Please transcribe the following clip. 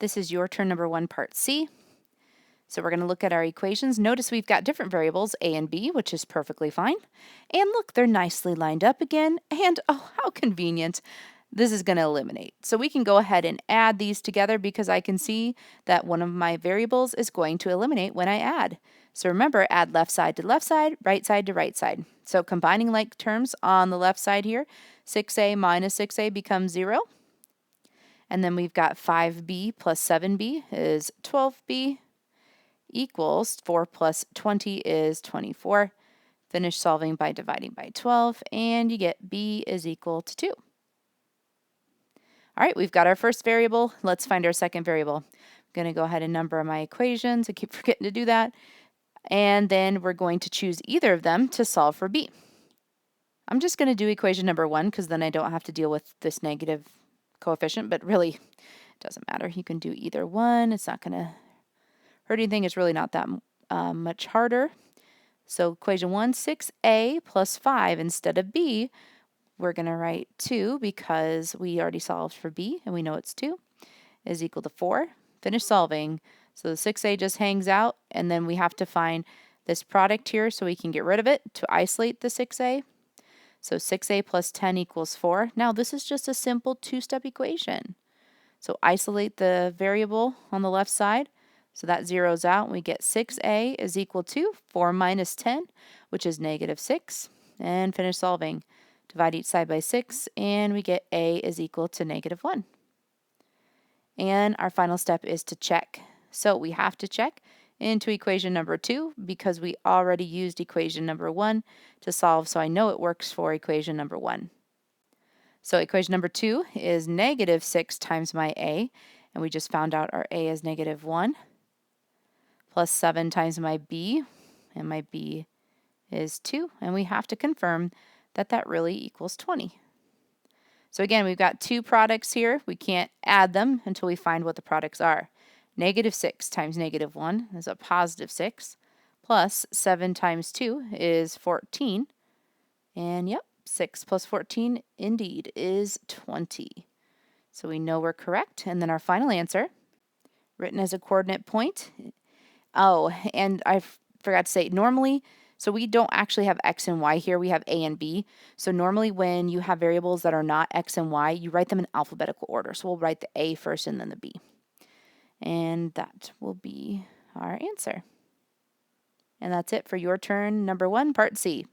This is your turn number 1, part C. So we're going to look at our equations. Notice we've got different variables, a and b, which is perfectly fine. And look, they're nicely lined up again. And oh, how convenient. This is going to eliminate. So we can go ahead and add these together because I can see that one of my variables is going to eliminate when I add. So remember, add left side to left side, right side to right side. So combining like terms on the left side here, 6a minus 6a becomes 0. And then we've got 5b plus 7b is 12b equals 4 plus 20 is 24. Finish solving by dividing by 12, and you get b is equal to 2. All right, we've got our first variable. Let's find our second variable. I'm going to go ahead and number my equations. I keep forgetting to do that. And then we're going to choose either of them to solve for b. I'm just going to do equation number 1 because then I don't have to deal with this negative coefficient, but really it doesn't matter. You can do either one. It's not going to hurt anything. It's really not that much harder. So equation 1, 6a plus 5 instead of b, we're going to write 2 because we already solved for b and we know it's 2, is equal to 4. Finish solving. So the 6a just hangs out, and then we have to find this product here so we can get rid of it to isolate the 6a. So 6a plus 10 equals 4. Now this is just a simple two-step equation. So isolate the variable on the left side. So that zeroes out, and we get 6a is equal to 4 minus 10, which is negative 6. And finish solving. Divide each side by 6, and we get a is equal to negative 1. And our final step is to check. So we have to check into equation number 2 because we already used equation number 1 to solve, so I know it works for equation number 1. So equation number 2 is negative 6 times my a, and we just found out our a is negative 1, plus 7 times my b, and my b is 2, and we have to confirm that that really equals 20. So again, we've got two products here. We can't add them until we find what the products are. Negative 6 times negative 1 is a positive 6, plus 7 times 2 is 14. And yep, 6 plus 14 indeed is 20. So we know we're correct. And then our final answer, written as a coordinate point. Oh, and I forgot to say, normally, so we don't actually have x and y here, we have a and b. So normally when you have variables that are not x and y, you write them in alphabetical order. So we'll write the a first and then the b. And that will be our answer. And that's it for your turn number 1, part C.